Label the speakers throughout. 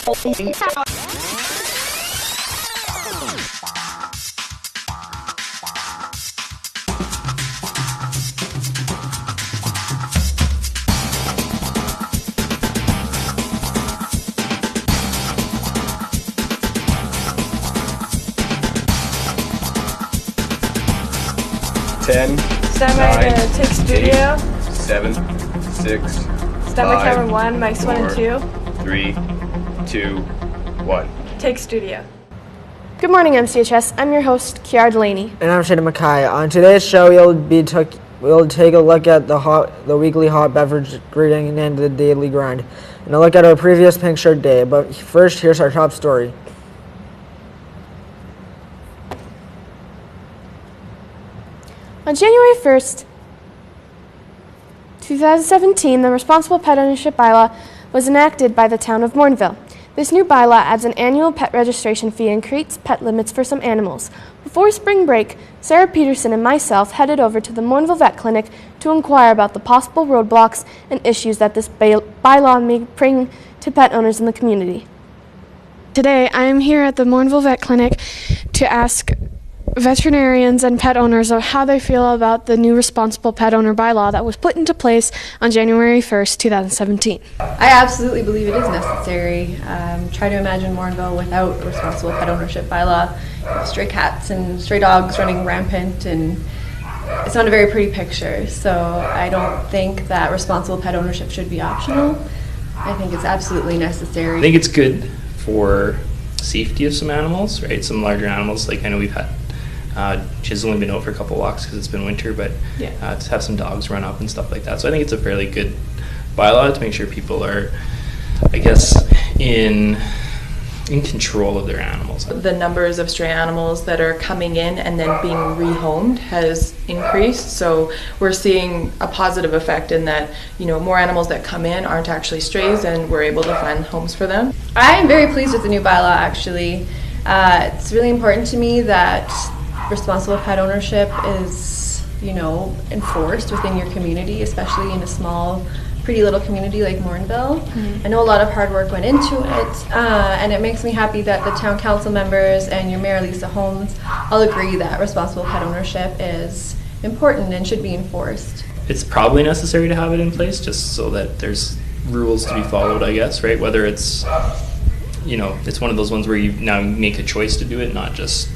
Speaker 1: Ten.
Speaker 2: Stand by to take studio.
Speaker 1: 7, 6.
Speaker 2: Stand by camera 1, mics 1 and 2.
Speaker 1: 3, 2, 1.
Speaker 2: Take studio. Good morning, MCHS. I'm your host, Delaney.
Speaker 3: And I'm Rashid McKay. On today's show, we'll take a look at the weekly hot beverage greeting and the daily grind, and a look at our previous Pink Shirt Day. But first, here's our top story.
Speaker 2: On January 1st, 2017, the Responsible Pet Ownership Bylaw was enacted by the town of Morinville. This new bylaw adds an annual pet registration fee and creates pet limits for some animals. Before spring break, Sarah Pedersen and myself headed over to the Morinville Vet Clinic to inquire about the possible roadblocks and issues that this bylaw may bring to pet owners in the community. Today, I am here at the Morinville Vet Clinic to ask veterinarians and pet owners of how they feel about the new Responsible Pet Owner Bylaw that was put into place on January 1st, 2017.
Speaker 4: I absolutely believe it is necessary. Try to imagine Morinville without a Responsible Pet Ownership Bylaw. Stray cats and stray dogs running rampant, and it's not a very pretty picture. So I don't think that responsible pet ownership should be optional. I think it's absolutely necessary.
Speaker 5: I think it's good for safety of some animals, right? Some larger animals, like I know we've had she's only been out for a couple walks because it's been winter, but to have some dogs run up and stuff like that. So I think it's a fairly good bylaw to make sure people are, I guess, in control of their animals.
Speaker 6: The numbers of stray animals that are coming in and then being rehomed has increased, so we're seeing a positive effect in that, you know, more animals that come in aren't actually strays and we're able to find homes for them.
Speaker 4: I am very pleased with the new bylaw, actually. It's really important to me that responsible pet ownership is, you know, enforced within your community, especially in a small, pretty little community like Morinville. I know a lot of hard work went into it, and it makes me happy that the town council members and your mayor, Lisa Holmes, all agree that responsible pet ownership is important and should be enforced.
Speaker 5: It's probably necessary to have it in place just so that there's rules to be followed, I guess, right? Whether it's, you know, it's one of those ones where you now make a choice to do it, not just,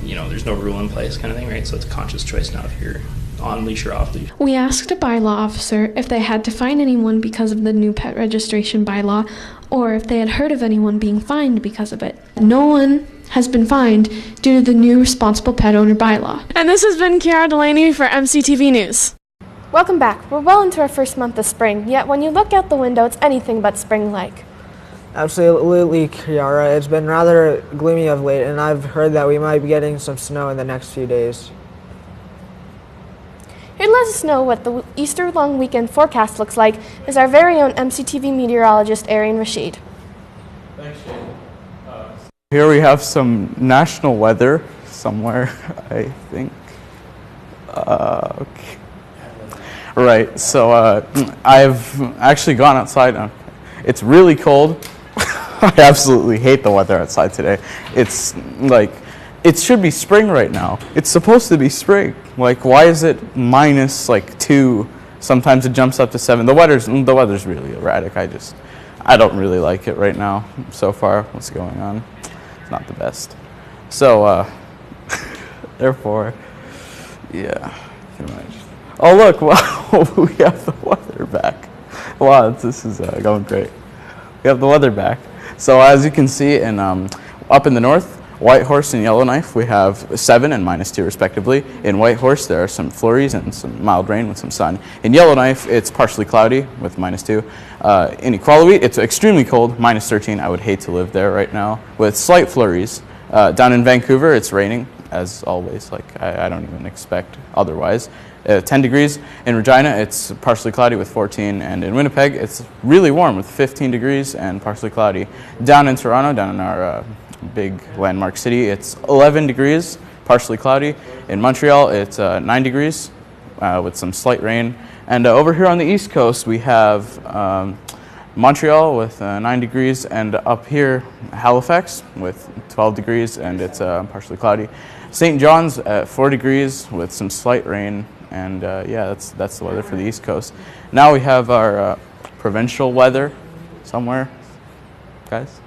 Speaker 5: you know, there's no rule in place kind of thing, right? So it's a conscious choice now if you're on leash or off leash.
Speaker 2: We asked a bylaw officer if they had to fine anyone because of the new pet registration bylaw, or if they had heard of anyone being fined because of it. No one has been fined due to the new Responsible Pet Owner Bylaw. And this has been Delaney for MCTV News. Welcome back. We're well into our first month of spring, yet when you look out the window, it's anything but spring-like.
Speaker 3: Absolutely, Kiara. It's been rather gloomy of late, and I've heard that we might be getting some snow in the next few days.
Speaker 2: Here to let us know what the Easter long weekend forecast looks like is our very own MCTV meteorologist, Rashid.
Speaker 7: Thanks, Shane. Here we have some national weather somewhere, I think. Okay. Right, so I've actually gone outside. It's really cold. I absolutely hate the weather outside today. It's like, it should be spring right now. It's supposed to be spring. Like, why is it minus like 2? Sometimes it jumps up to 7. The weather's really erratic. I don't really like it right now so far. What's going on? It's not the best. So, therefore, yeah. Oh look, wow, we have the weather back. Wow, this is going great. We have the weather back. So as you can see, up in the north, Whitehorse and Yellowknife, we have 7 and -2 respectively. In Whitehorse, there are some flurries and some mild rain with some sun. In Yellowknife, it's partially cloudy with -2. In Equality, it's extremely cold, -13. I would hate to live there right now, with slight flurries. Down in Vancouver, it's raining, as always. Like I don't even expect otherwise. 10 degrees. In Regina, it's partially cloudy with 14, and in Winnipeg, it's really warm with 15 degrees and partially cloudy. Down in Toronto, down in our big landmark city, it's 11 degrees, partially cloudy. In Montreal, it's 9 degrees with some slight rain. And over here on the East Coast, we have Montreal with 9 degrees, and up here Halifax with 12 degrees and it's partially cloudy. St. John's at 4 degrees with some slight rain, and yeah, that's the weather for the East Coast. Now we have our provincial weather somewhere, guys.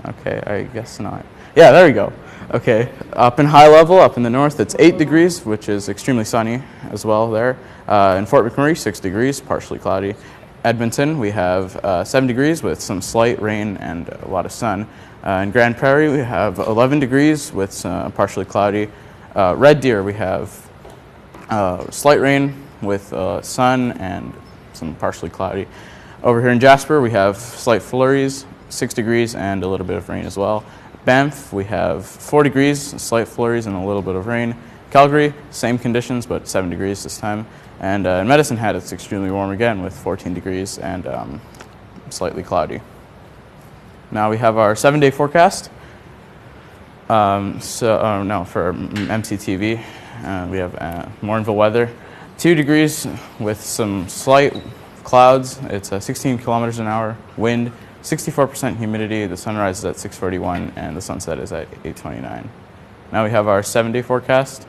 Speaker 7: Okay, I guess not. Yeah, there we go. Okay, up in high level, up in the north, it's 8 degrees, which is extremely sunny as well there. In Fort McMurray, 6 degrees, partially cloudy. Edmonton, we have 7 degrees with some slight rain and a lot of sun. In Grand Prairie, we have 11 degrees with some partially cloudy. Red Deer, we have slight rain with sun and some partially cloudy. Over here in Jasper, we have slight flurries, 6 degrees and a little bit of rain as well. Banff, we have 4 degrees, slight flurries and a little bit of rain. Calgary, same conditions, but 7 degrees this time. And in Medicine Hat, it's extremely warm again with 14 degrees and slightly cloudy. Now we have our 7-day forecast. For MCTV, we have Morinville weather. 2 degrees with some slight clouds. It's 16 kilometers an hour, wind, 64% humidity. The sunrise is at 6:41 and the sunset is at 8:29. Now we have our 7-day forecast.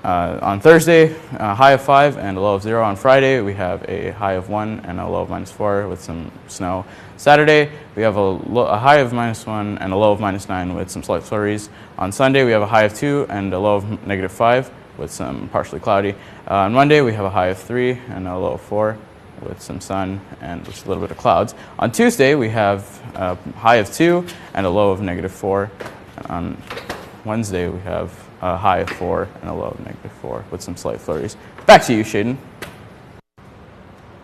Speaker 7: On Thursday, a high of 5 and a low of 0. On Friday, we have a high of 1 and a low of -4 with some snow. Saturday, we have a high of -1 and a low of -9 with some slight flurries. On Sunday, we have a high of 2 and a low of -5 with some partially cloudy. On Monday, we have a high of 3 and a low of 4 with some sun and just a little bit of clouds. On Tuesday, we have a high of 2 and a low of -4. On Wednesday, we have a high of 4 and a low of -4 with some slight flurries. Back to you, Shaden.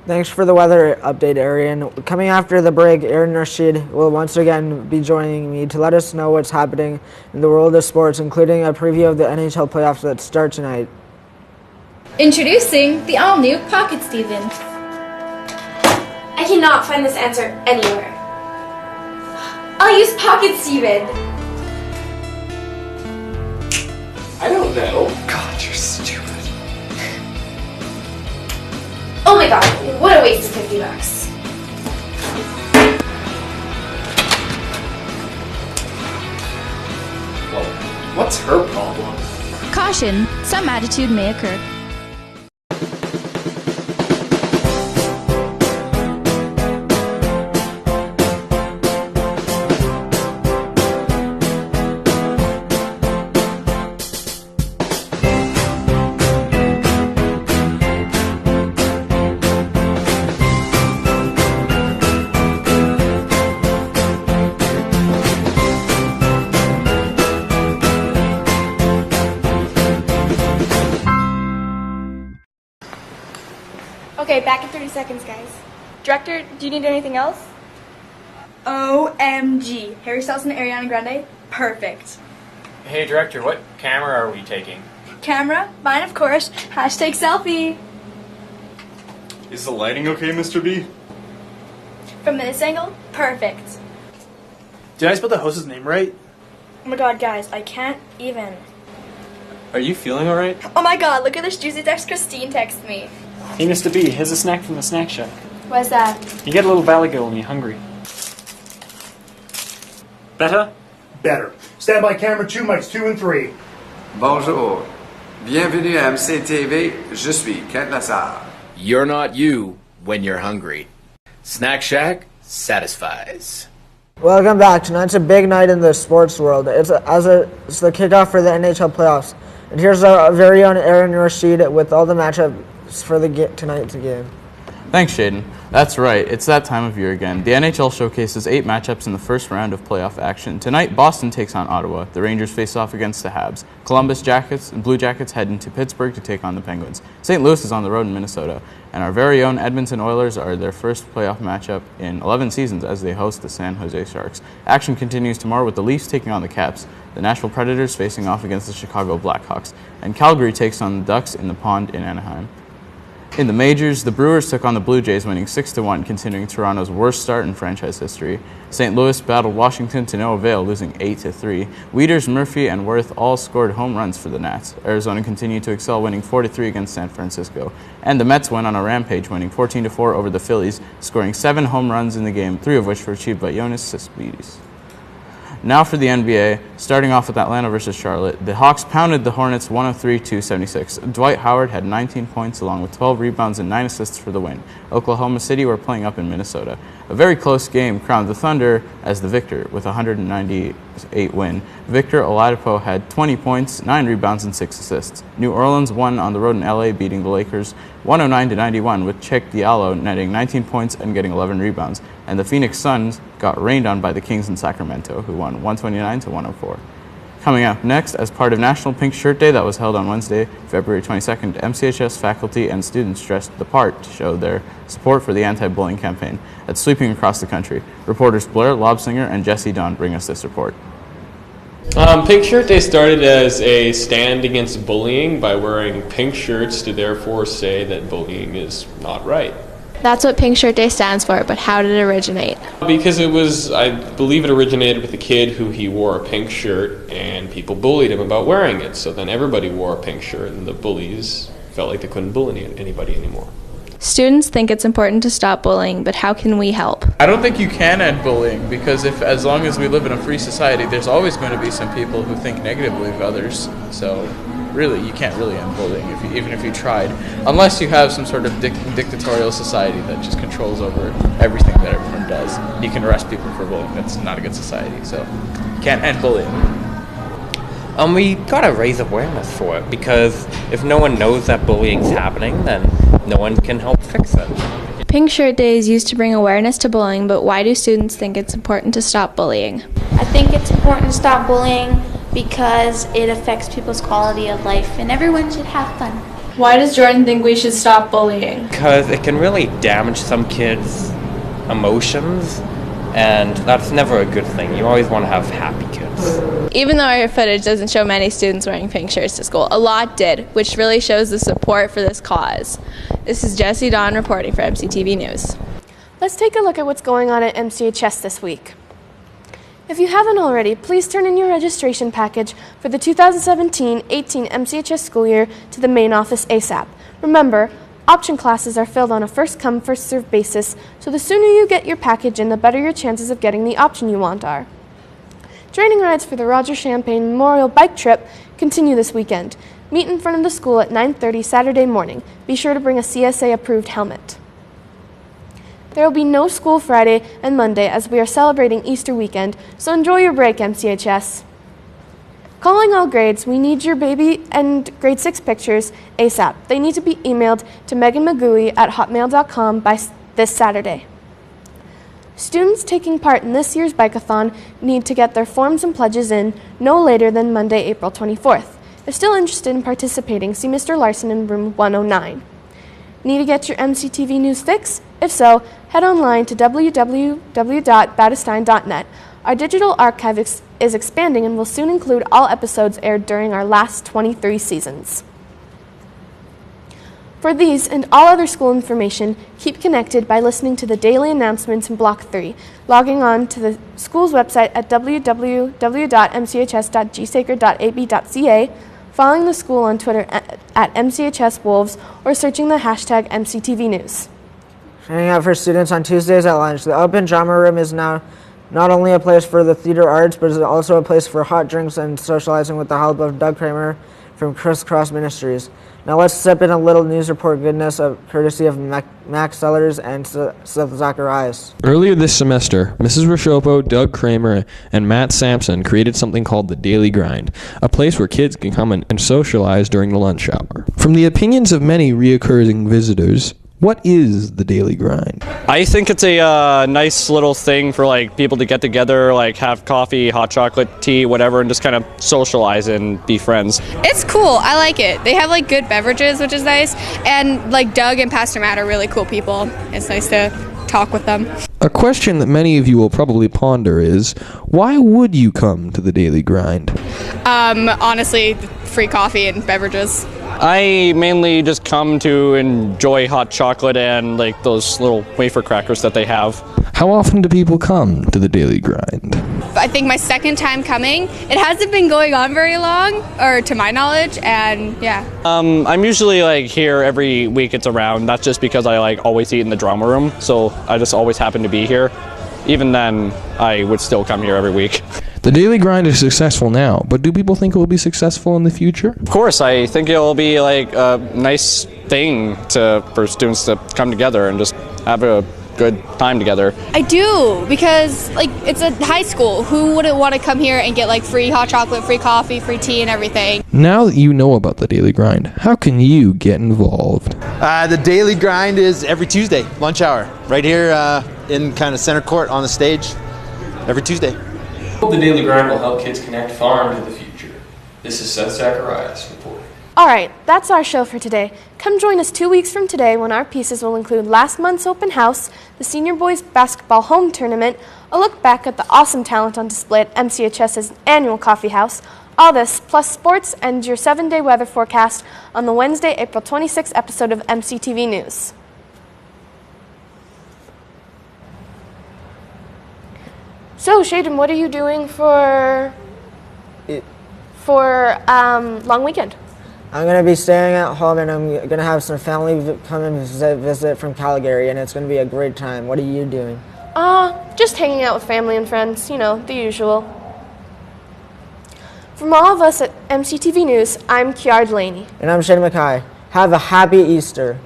Speaker 3: Thanks for the weather update, Arian. Coming after the break, Aaron Rashid will once again be joining me to let us know what's happening in the world of sports, including a preview of the NHL playoffs that start tonight.
Speaker 8: Introducing the all-new Pocket Steven.
Speaker 2: I cannot find this answer anywhere.
Speaker 8: I'll use Pocket Steven.
Speaker 1: I don't know.
Speaker 9: God, you're stupid.
Speaker 2: Oh my god, what a waste of $50.
Speaker 1: Well, what's her problem?
Speaker 8: Caution, some attitude may occur.
Speaker 2: Okay, back in 30 seconds, guys. Director, do you need anything else?
Speaker 10: OMG. Harry Styles and Ariana Grande? Perfect.
Speaker 11: Hey, Director, what camera are we taking?
Speaker 10: Camera? Mine, of course. Hashtag selfie.
Speaker 1: Is the lighting okay, Mr. B?
Speaker 10: From this angle? Perfect.
Speaker 9: Did I spell the host's name right?
Speaker 10: Oh my god, guys, I can't even.
Speaker 11: Are you feeling alright?
Speaker 10: Oh my god, look at this juicy text Christine texted me.
Speaker 11: Hey, Mr. B, here's a snack from the snack shack.
Speaker 10: What's that?
Speaker 11: You get a little Valley Girl when you're hungry. Better?
Speaker 12: Better. Stand by camera 2, mics 2 and 3.
Speaker 13: Bonjour. Bienvenue à MCTV. Je suis Kent Lassard.
Speaker 14: You're not you when you're hungry. Snack Shack satisfies.
Speaker 3: Welcome back. Tonight's a big night in the sports world. It's the kickoff for the NHL playoffs. And here's our very own Aaron Rashid with all the matchups for tonight's game.
Speaker 7: Thanks, Shaden. That's right, it's that time of year again. The NHL showcases 8 matchups in the first round of playoff action. Tonight, Boston takes on Ottawa. The Rangers face off against the Habs. Columbus Blue Jackets head into Pittsburgh to take on the Penguins. St. Louis is on the road in Minnesota. And our very own Edmonton Oilers are their first playoff matchup in 11 seasons as they host the San Jose Sharks. Action continues tomorrow with the Leafs taking on the Caps, the Nashville Predators facing off against the Chicago Blackhawks, and Calgary takes on the Ducks in the Pond in Anaheim. In the majors, the Brewers took on the Blue Jays, winning 6-1, continuing Toronto's worst start in franchise history. St. Louis battled Washington to no avail, losing 8-3. Wieters, Murphy, and Worth all scored home runs for the Nats. Arizona continued to excel, winning 4-3 against San Francisco. And the Mets went on a rampage, winning 14-4 over the Phillies, scoring 7 home runs in the game, 3 of which were achieved by Yoenis Cespedes. Now for the NBA, starting off with Atlanta versus Charlotte. The Hawks pounded the Hornets 103-76. Dwight Howard had 19 points along with 12 rebounds and 9 assists for the win. Oklahoma City were playing up in Minnesota. A very close game crowned the Thunder as the victor with a 198 win. Victor Oladipo had 20 points, 9 rebounds, and 6 assists. New Orleans won on the road in LA, beating the Lakers 109-91, with Cheick Diallo netting 19 points and getting 11 rebounds. And the Phoenix Suns got rained on by the Kings in Sacramento, who won 129-104. Coming up next, as part of National Pink Shirt Day that was held on Wednesday, February 22nd, MCHS faculty and students dressed the part to show their support for the anti-bullying campaign that's sweeping across the country. Reporters Blair, Lobsinger, and Jesse Don bring us this report.
Speaker 15: Pink Shirt Day started as a stand against bullying by wearing pink shirts to therefore say that bullying is not right.
Speaker 2: That's what Pink Shirt Day stands for, but how did it originate?
Speaker 15: Because I believe it originated with a kid who he wore a pink shirt and people bullied him about wearing it. So then everybody wore a pink shirt and the bullies felt like they couldn't bully anybody anymore.
Speaker 2: Students think it's important to stop bullying, but how can we help?
Speaker 7: I don't think you can end bullying, because as long as we live in a free society, there's always going to be some people who think negatively of others. So really, you can't really end bullying even if you tried, unless you have some sort of dictatorial society that just controls over everything that everyone does. You can arrest people for bullying. That's not a good society. So you can't end bullying.
Speaker 16: We gotta raise awareness for it, because if no one knows that bullying's happening, then no one can help fix it.
Speaker 2: Pink Shirt Day is used to bring awareness to bullying, but why do students think it's important to stop bullying?
Speaker 17: I think it's important to stop bullying because it affects people's quality of life, and everyone should have fun.
Speaker 2: Why does Jordan think we should stop bullying?
Speaker 16: Because it can really damage some kids' emotions, and that's never a good thing. You always want to have happy kids.
Speaker 2: Even though our footage doesn't show many students wearing pink shirts to school, a lot did, which really shows the support for this cause. This is Jesse Don reporting for MCTV News. Let's take a look at what's going on at MCHS this week. If you haven't already, please turn in your registration package for the 2017-18 MCHS school year to the main office ASAP. Remember, option classes are filled on a first-come, first-served basis, so the sooner you get your package in, the better your chances of getting the option you want are. Training rides for the Roger Champagne Memorial Bike Trip continue this weekend. Meet in front of the school at 9:30 Saturday morning. Be sure to bring a CSA-approved helmet. There will be no school Friday and Monday as we are celebrating Easter weekend, so enjoy your break, MCHS. Calling all grades, we need your baby and grade 6 pictures ASAP. They need to be emailed to meganmagui@hotmail.com by this Saturday. Students taking part in this year's bikeathon need to get their forms and pledges in no later than Monday, April 24th. If still interested in participating, see Mr. Larson in room 109. Need to get your MCTV News fix? If so, head online to www.battistine.net. Our digital archive is expanding and will soon include all episodes aired during our last 23 seasons. For these and all other school information, keep connected by listening to the daily announcements in Block 3, logging on to the school's website at www.mchs.gsacred.ab.ca, following the school on Twitter at MCHSWolves, or searching the hashtag MCTV News.
Speaker 3: Hanging out for students on Tuesdays at lunch. The Open Drama Room is now not only a place for the theater arts, but is also a place for hot drinks and socializing with the help of Doug Kramer from Crisscross Ministries. Now let's step in a little news report goodness courtesy of Max Sellers and Seth Zacharias.
Speaker 18: Earlier this semester, Mrs. Rashopo, Doug Kramer, and Matt Sampson created something called the Daily Grind, a place where kids can come and socialize during the lunch hour. From the opinions of many reoccurring visitors, what is the Daily Grind?
Speaker 11: I think it's a nice little thing for like people to get together, like have coffee, hot chocolate, tea, whatever, and just kind of socialize and be friends.
Speaker 19: It's cool. I like it. They have like good beverages, which is nice, and like Doug and Pastor Matt are really cool people. It's nice to talk with them.
Speaker 18: A question that many of you will probably ponder is, why would you come to the Daily Grind?
Speaker 19: Honestly, free coffee and beverages.
Speaker 11: I mainly just come to enjoy hot chocolate and like those little wafer crackers that they have.
Speaker 18: How often do people come to the Daily Grind?
Speaker 19: I think my second time coming. It hasn't been going on very long, or to my knowledge, and yeah.
Speaker 11: I'm usually like here every week it's around. That's just because I like always eat in the drama room, so I just always happen to be here. Even then, I would still come here every week.
Speaker 18: The Daily Grind is successful now, but do people think it will be successful in the future?
Speaker 11: Of course, I think it will be like a nice thing for students to come together and just have a good time together.
Speaker 19: I do, because like it's a high school. Who wouldn't want to come here and get like free hot chocolate, free coffee, free tea and everything?
Speaker 18: Now that you know about the Daily Grind, how can you get involved?
Speaker 20: The Daily Grind is every Tuesday, lunch hour, right here in kind of center court on the stage, every Tuesday.
Speaker 15: The Daily Grind will help kids connect far into the future. This is Zacharias reporting.
Speaker 2: Alright, that's our show for today. Come join us 2 weeks from today when our pieces will include last month's open house, the senior boys basketball home tournament, a look back at the awesome talent on display at MCHS's annual coffee house, all this plus sports and your 7-day weather forecast on the Wednesday, April 26th episode of MCTV News. So, Shaden, what are you doing for long weekend?
Speaker 3: I'm going to be staying at home, and I'm going to have some family come and visit from Calgary, and it's going to be a great time. What are you doing?
Speaker 2: Just hanging out with family and friends, you know, the usual. From all of us at MCTV News, I'm Delaney.
Speaker 3: And I'm Shane McKay. Have a happy Easter.